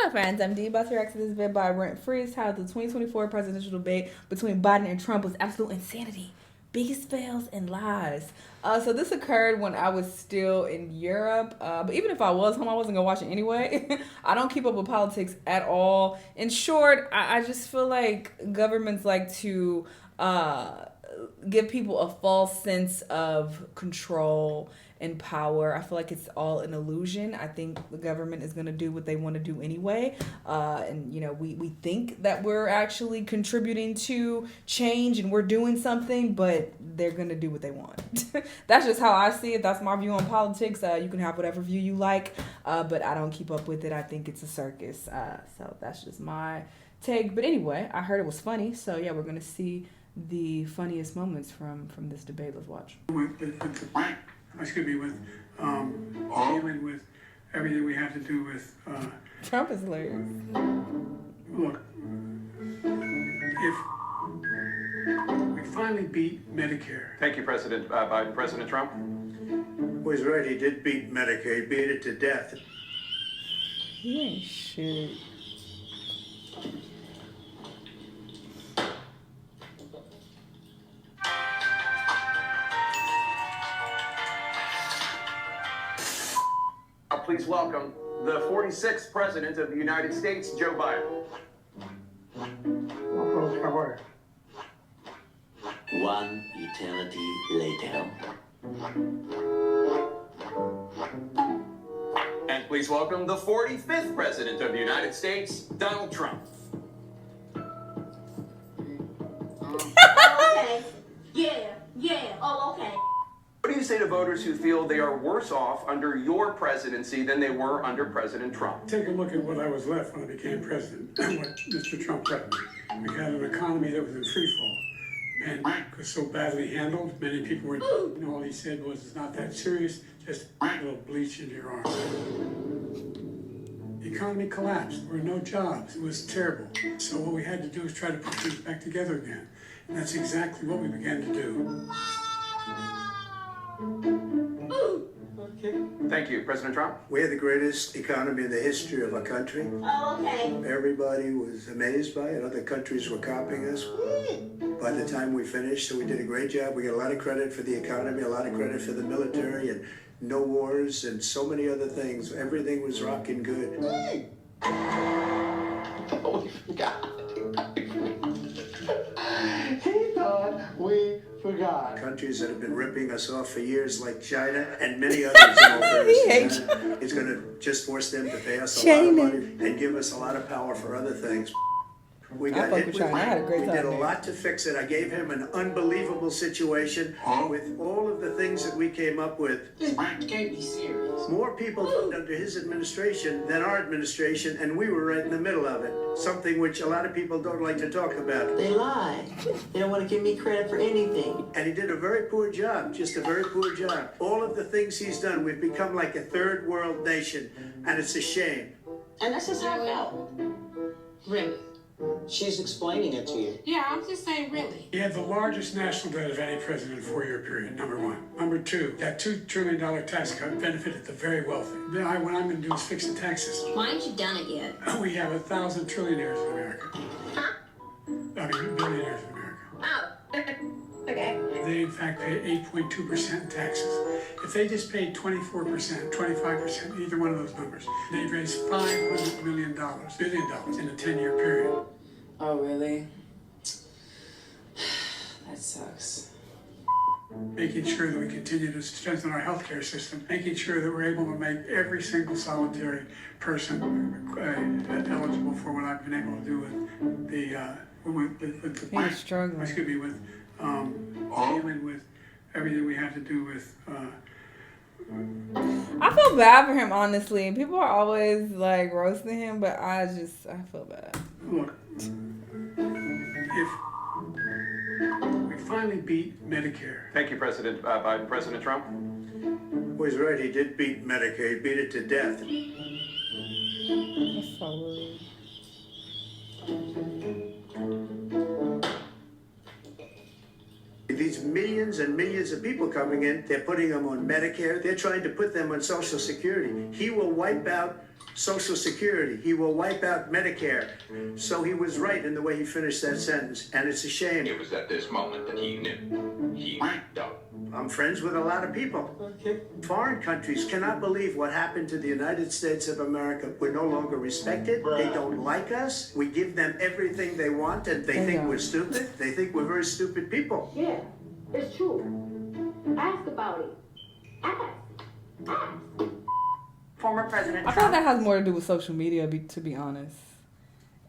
Hello, friends. I'm Dee, about to react to this vid by Rent Freeze titled "The 2024 Presidential Debate Between Biden and Trump Was Absolute Insanity. Biggest Fails and Lies." So this occurred when I was still in Europe. But even if I was home, I wasn't going to watch it anyway. I don't keep up with politics at all. In short, I just feel like governments like to give people a false sense of control and power. I feel like it's all an illusion. I think the government is going to do what they want to do anyway. And, you know, we think that we're actually contributing to change and we're doing something, but they're going to do what they want. That's just how I see it. That's my view on politics. You can have whatever view you like, but I don't keep up with it. I think it's a circus. So that's just my take. But anyway, I heard it was funny. So, yeah, we're going to see the funniest moments from this debate. Let's watch. With dealing with everything we have to do with Trump is hilarious. Look, if we finally beat Medicare. Thank you, President Biden. President Trump? Well, he's right. He did beat Medicare. He beat it to death. He ain't shit. Please welcome the 46th President of the United States, Joe Biden. One eternity later. And please welcome the 45th President of the United States, Donald Trump. Okay. Yeah. Oh, okay. What do you say to voters who feel they are worse off under your presidency than they were under President Trump? Take a look at what I was left when I became president and what Mr. Trump left me. We had an economy that was in free fall and was so badly handled. Many people were, all he said was, it's not that serious, just a little bleach in your arm. The economy collapsed. There were no jobs. It was terrible. So what we had to do was try to put things back together again. And that's exactly what we began to do. Thank you, President Trump. We had the greatest economy in the history of our country. Oh, okay. Everybody was amazed by it. Other countries were copying us. By the time we finished, so we did a great job. We got a lot of credit for the economy, a lot of credit for the military, and no wars, and so many other things. Everything was rocking good. Oh, we forgot. He thought we forgot. Countries that have been ripping us off for years, like China and many others. In all fairness, it's going to just force them to pay us a lot of money and give us a lot of power for other things. We got hit with China. I had a great we time did a there. lot to fix it. I gave him an unbelievable situation with all of the things that we came up with. This can't be serious. More people voted under his administration than our administration, and we were right in the middle of it. Something which a lot of people don't like to talk about. They lie. They don't want to give me credit for anything. And he did a very poor job, just a very poor job. All of the things he's done, we've become like a third world nation, and it's a shame. And that's just how I felt. Really? She's explaining it to you. Yeah, I'm just saying really. He had the largest national debt of any president in a 4-year period, number one. Number two, that $2 trillion tax cut benefited the very wealthy. What I'm going to do is fix the taxes. Why ain't you done it yet? We have 1,000 trillionaires in America. Huh? I mean, billionaires in America. Oh. Okay. They, in fact, pay 8.2% in taxes. If they just paid 24%, 25%, either one of those numbers, they'd raise $500 billion in a 10-year period. Oh, really? That sucks. Making sure that we continue to strengthen our healthcare system, making sure that we're able to make every single solitary person eligible for what I've been able to do with the He's struggling. dealing with everything we have to do with. I feel bad for him, honestly. People are always like roasting him, but I feel bad. Look, if we finally beat Medicare. Thank you, President Biden. President Trump? Well, he's right. He did beat Medicare. He beat it to death. That's so rude. These millions millions and millions of people coming in. They're putting them on Medicare. They're trying to put them on Social Security. He will wipe out Social Security. He will wipe out Medicare. So he was right in the way he finished that sentence, and it's a shame. It was at this moment that he knew. He f***ed up. I'm friends with a lot of people. Okay. Foreign countries cannot believe what happened to the United States of America. We're no longer respected. They don't like us. We give them everything they want, and they think we're stupid. They think we're very stupid people. Yeah, it's true. Ask about it. Ask. Former President I Trump. feel like that has more to do with social media, to be honest.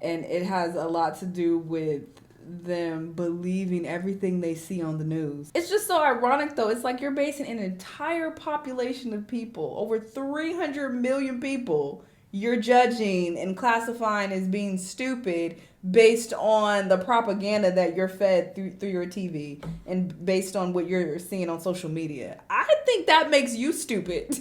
And it has a lot to do with them believing everything they see on the news. It's just so ironic, though. It's like you're basing an entire population of people, over 300 million people, you're judging and classifying as being stupid based on the propaganda that you're fed through your TV and based on what you're seeing on social media. I think that makes you stupid.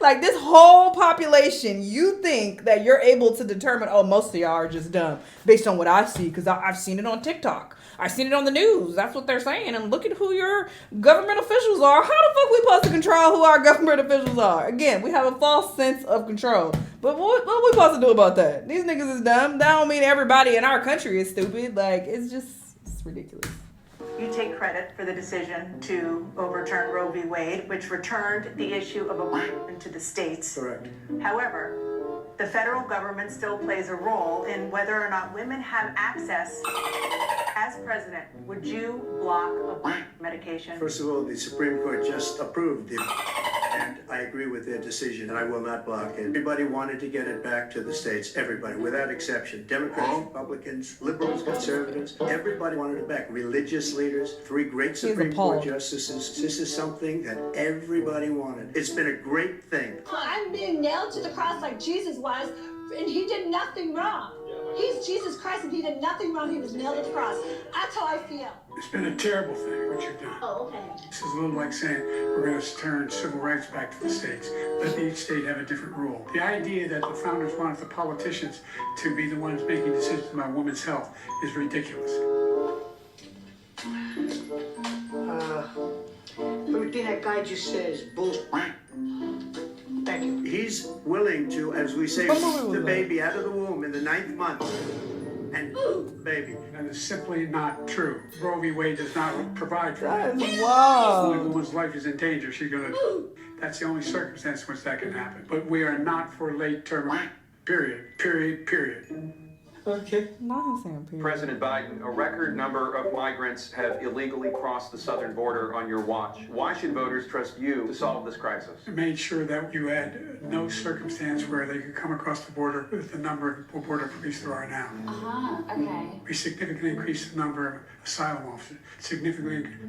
Like, this whole population, you think that you're able to determine, oh, most of y'all are just dumb based on what I see, because I've seen it on TikTok. I've seen it on the news. That's what they're saying. And look at who your government officials are. How the fuck we supposed to control who our government officials are? Again, we have a false sense of control. But what we supposed to do about that? These niggas is dumb. That don't mean everybody in our country is stupid. Like, it's ridiculous. You take credit for the decision to overturn Roe v. Wade, which returned the issue of abortion to the states. Correct. However, the federal government still plays a role in whether or not women have access. As president, would you block abortion medication? First of all, the Supreme Court just approved it, and I agree with their decision, and I will not block it. Everybody wanted to get it back to the states. Everybody, without exception. Democrats, Republicans, liberals, conservatives. Everybody wanted it back. Religious leaders, 3 great Supreme Court justices. This is something that everybody wanted. It's been a great thing. I'm being nailed to the cross like Jesus was, and he did nothing wrong. He's Jesus Christ, and he did nothing wrong. He was nailed to the cross. That's how I feel. It's been a terrible thing, what you've done. Oh, okay. This is a little like saying we're going to turn civil rights back to the states. Let each state have a different rule. The idea that the founders wanted the politicians to be the ones making decisions about women's health is ridiculous. Everything that guy just says, bullshit. Thank you. He's willing to, as we say, the baby out of the womb in the 9th month. And baby. That is simply not true. Roe v. Wade does not provide for that. Wow. If a woman's life is in danger, she's going to... That's the only circumstance in which that can happen. But we are not for late term. Period. Okay. Not him saying period. President Biden, a record number of migrants have illegally crossed the southern border on your watch. Why should voters trust you to solve this crisis? We made sure that you had no circumstance where they could come across the border with the number of border police there are now. Okay. We significantly increased the number of asylum officers.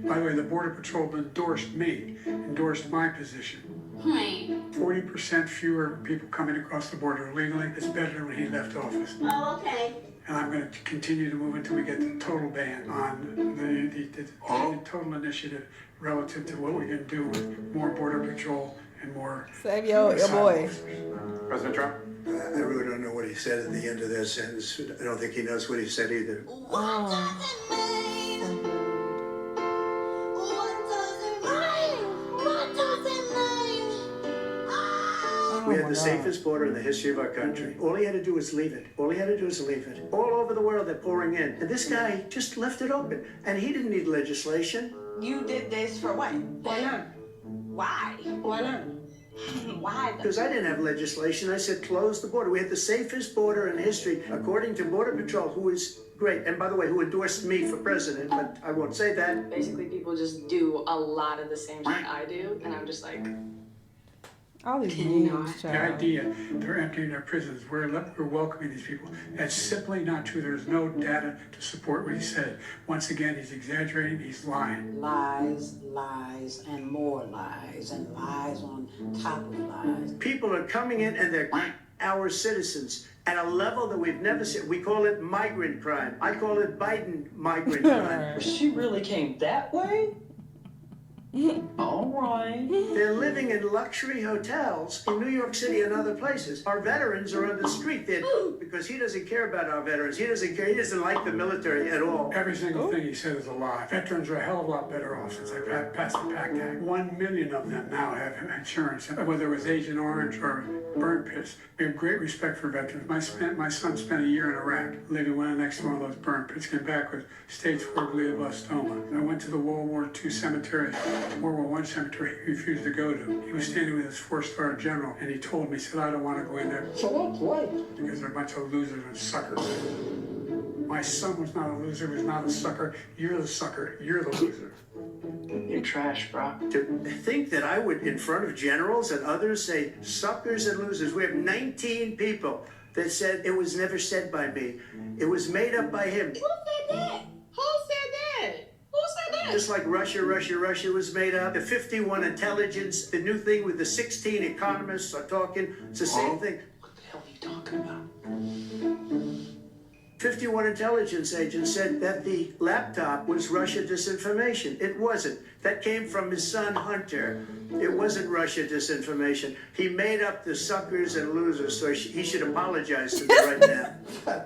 By the way, the Border Patrol endorsed my position. 40% fewer people coming across the border illegally. It's better than when he left office. Oh, okay. And I'm going to continue to move until we get the total ban on the total initiative relative to what we can do with more Border Patrol and more Save your boy. officers. President Trump? I really don't know what he said at the end of that sentence. I don't think he knows what he said either. We had the safest border in the history of our country. All he had to do was leave it. All over the world, they're pouring in. And this guy just left it open. And he didn't need legislation. You did this for what? Why not? Why? Why not? Why? Because I didn't have legislation. I said close the border. We had the safest border in history, according to Border Patrol, who is great. And by the way, who endorsed me for president, but I won't say that. Basically, people just do a lot of the same shit I do, and I'm just like... All these memes, The idea they're emptying their prisons, we're welcoming these people. That's simply not true. There's no data to support what he said. Once again, he's exaggerating, he's lying. Lies, lies, and more lies, and lies on top of lies. People are coming in and they're our citizens at a level that we've never seen. We call it migrant crime. I call it Biden migrant crime. She really came that way? All right. They're living in luxury hotels in New York City and other places. Our veterans are on the street there because he doesn't care about our veterans. He doesn't care. He doesn't like the military at all. Every single thing he said is a lie. Veterans are a hell of a lot better off since I passed the PACT Act. 1 million of them now have insurance, whether it was Agent Orange or burn pits. We have great respect for veterans. My son spent a year in Iraq, living next to one of those burn pits, came back with stage 4 glioblastoma. I went to the World War II cemetery, World War I cemetery he refused to go to. He was standing with his 4-star general, and he told me, he said, I don't want to go in there. So what? Because they're a bunch of losers and suckers. My son was not a loser, was not a sucker. You're the sucker, you're the loser. You're trash, bro. To think that I would, in front of generals and others, say suckers and losers. We have 19 people that said it was never said by me. It was made up by him. Who said that? Who said that? Who said that? Just like Russia was made up. The 51 intelligence, the new thing with the 16 economists are talking. It's the same thing. What the hell are you talking about? 51 intelligence agents said that the laptop was Russia disinformation. It wasn't. That came from his son, Hunter. It wasn't Russia disinformation. He made up the suckers and losers, so he should apologize to me right now.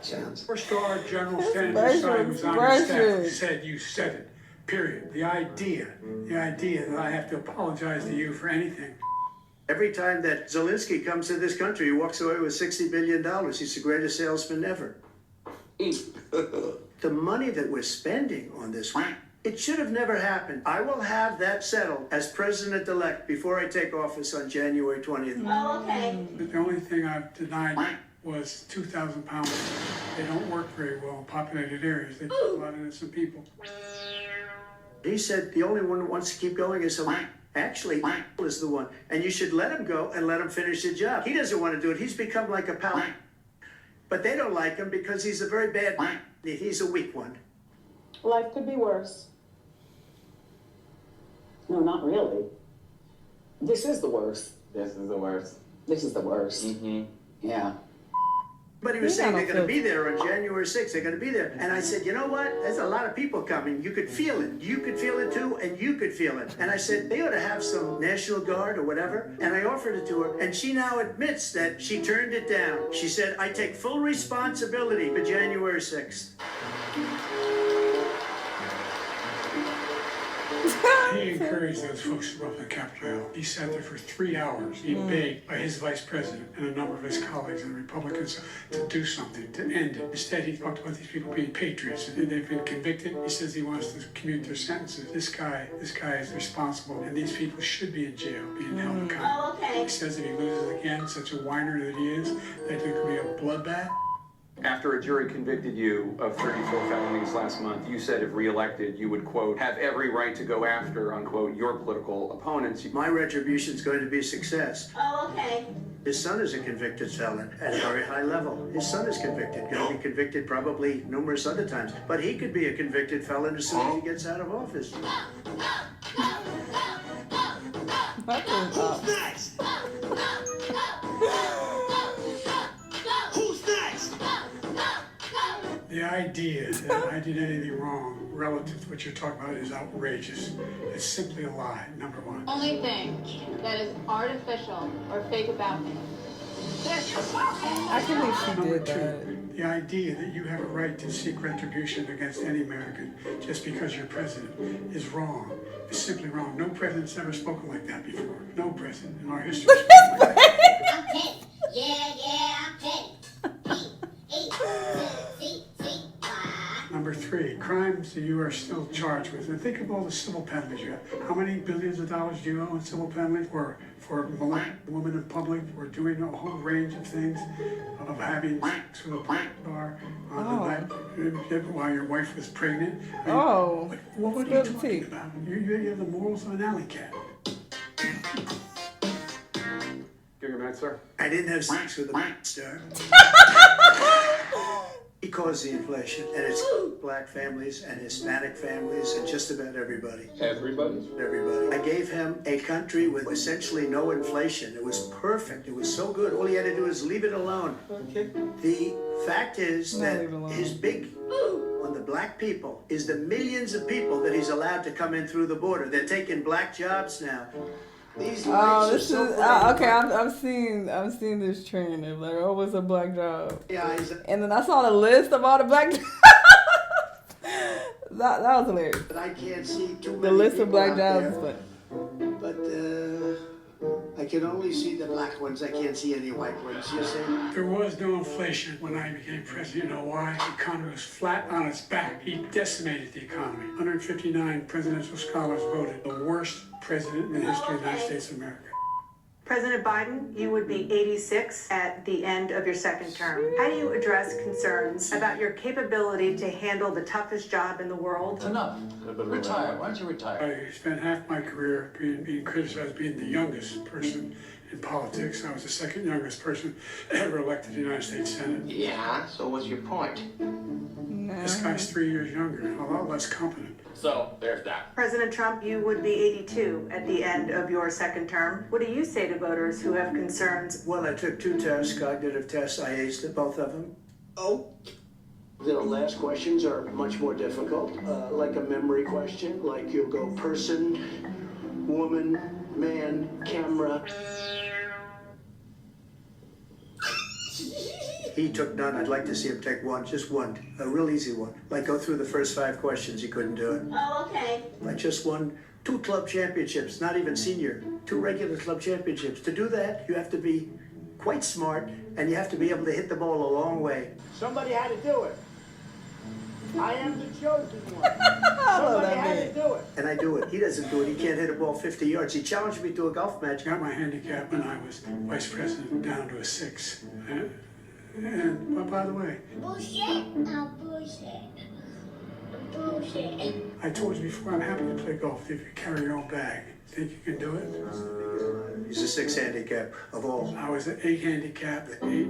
Chance. 4-star general standing beside who's on your staff said you said it. Period. The idea that I have to apologize to you for anything. Every time that Zelensky comes to this country, he walks away with $60 billion. He's the greatest salesman ever. The money that we're spending on this, it should have nenever happened. I will have that settled as president-elect before I take office on January 20th. Oh, okay. The only thing I've denied was 2,000 pounds. They don't work very well in populated areas. They kill a lot of innocent people. He said the only one that wants to keep going is actually is the one. And you should let him go and let him finish the job. He doesn't want to do it. He's become like a pal. But they don't like him because he's a very bad, he's a weak one. Life could be worse. No, not really. This is the worst. This is the worst. This is the worst. Yeah. But he was saying they're going to be there on January 6th. They're going to be there. And I said, you know what? There's a lot of people coming. You could feel it. You could feel it too, and you could feel it. And I said, they ought to have some National Guard or whatever. And I offered it to her. And she now admits that she turned it down. She said, I take full responsibility for January 6th. He encouraged those folks to go up to Capitol Hill. He sat there for 3 hours, being begged by his vice president and a number of his colleagues and Republicans to do something, to end it. Instead, he talked about these people being patriots, and they've been convicted. He says he wants to commute their sentences. This guy is responsible, and these people should be in jail, being held accountable. Oh, okay. He says if he loses again, such a whiner that he is, that there could be a bloodbath. After a jury convicted you of 34 felonies last month, you said if reelected, you would, quote, have every right to go after, unquote, your political opponents. My retribution is going to be a success. Oh, okay. His son is a convicted felon at a very high level. His son is convicted, going to be convicted probably numerous other times. But he could be a convicted felon as soon as he gets out of office. Who's next? Who's next? The idea that I did anything wrong relative to what you're talking about is outrageous. It's simply a lie, number one. Only thing that is artificial or fake about me. I can believe she Number did two, that. the idea that you have a right to seek retribution against any American just because you're president is wrong. It's simply wrong. No president's ever spoken like that before. No president in our history. I'm petty. Yeah, I'm petty. Number three, crimes that you are still charged with. And think of all the civil penalties you have. How many billions of dollars do you owe in civil penalties for molesting a woman in public, for doing a whole range of things, of having sex with a bar on the night while your wife was pregnant? I mean, what are you talking about? You have the morals of an alley cat. Give me a minute, sir. I didn't have sex with a star. He caused the inflation, and it's black families and Hispanic families and just about everybody. Everybody? Everybody. I gave him a country with essentially no inflation. It was perfect. It was so good. All he had to do is leave it alone. Okay. The fact is that his big on the black people is the millions of people that he's allowed to come in through the border. They're taking black jobs now. These lights are so bright. okay. I've seen this trend of like, oh, what's a black job? Yeah, and then I saw the list of all the black jobs. that was hilarious. But I can't see too many. The list of people black out jobs, there. But I can only see the black ones. I can't see any white ones. You see? There was no inflation when I became president. You know why? The economy was flat on its back. He decimated the economy. 159 presidential scholars voted the worst president in the history of the United States of America. President Biden, you would be 86 at the end of your second term. How do you address concerns about your capability to handle the toughest job in the world? Enough. Retire. Why don't you retire? I spent half my career being criticized as being the youngest person in politics. I was the second youngest person ever elected to the United States Senate. Yeah, so what's your point? This guy's 3 years younger, a lot less competent. So, there's that. President Trump, you would be 82 at the end of your second term. What do you say to voters who have concerns? Well, I took 2 tests, cognitive tests. I aced both of them. Oh. The last questions are much more difficult, like a memory question, like you'll go person, woman, man, camera. He took none. I'd like to see him take one, just one, a real easy one. Like go through the first 5 questions, he couldn't do it. Oh, okay. I just won 2 club championships, not even senior, 2 regular club championships. To do that, you have to be quite smart, and you have to be able to hit the ball a long way. Somebody had to do it. I am the chosen one. Somebody had to do it. And I do it. He doesn't do it. He can't hit a ball 50 yards. He challenged me to a golf match. Got my handicap when I was vice president down to a 6. And by the way, Bullshit? No, bullshit. Bullshit. I told you before, I'm happy to play golf if you carry your own bag. Think you can do it? He's a 6 handicap of all. I was an 8 handicap, 8.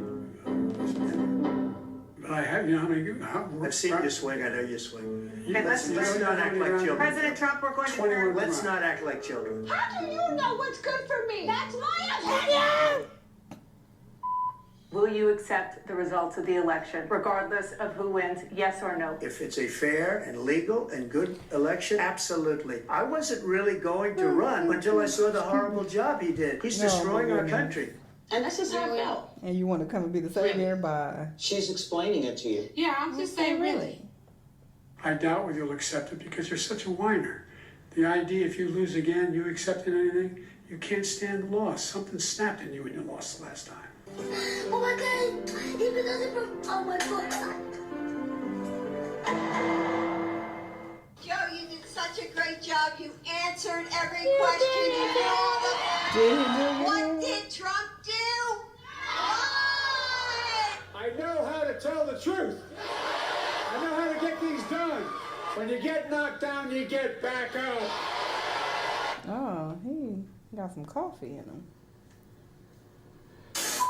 But I have, you know how many? I've seen you swing. I know you swing. Okay, Let's not act like children. President Trump, we're going to 21 Let's not act like children. How do you know what's good for me? That's my opinion! Will you accept the results of the election, regardless of who wins, yes or no? If it's a fair and legal and good election, absolutely. I wasn't really going to run until I saw the horrible job he did. He's destroying our country. And this is how I felt. And you want to come and be the savior by... She's explaining it to you. Yeah, I'm just saying, really. I doubt whether you'll accept it because you're such a whiner. The idea if you lose again, you accepting anything, you can't stand loss. Something snapped in you when you lost the last time. Oh my God! Even though they oh my God! Joe, you did such a great job. You answered every question. You did all the. What did Trump do? What? I know how to tell the truth. I know how to get things done. When you get knocked down, you get back up. Oh, he got some coffee in him.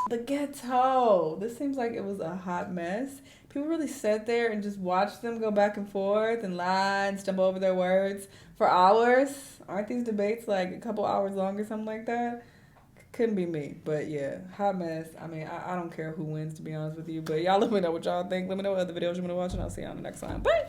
The ghetto. This seems like it was a hot mess. People really sat there and just watched them go back and forth and lie and stumble over their words for hours. Aren't these debates like a couple hours long or something like that? Couldn't be me. But yeah, hot mess. I mean, I don't care who wins, to be honest with you. But y'all let me know what y'all think. Let me know what other videos you want to watch, and I'll see you on the next time. Bye!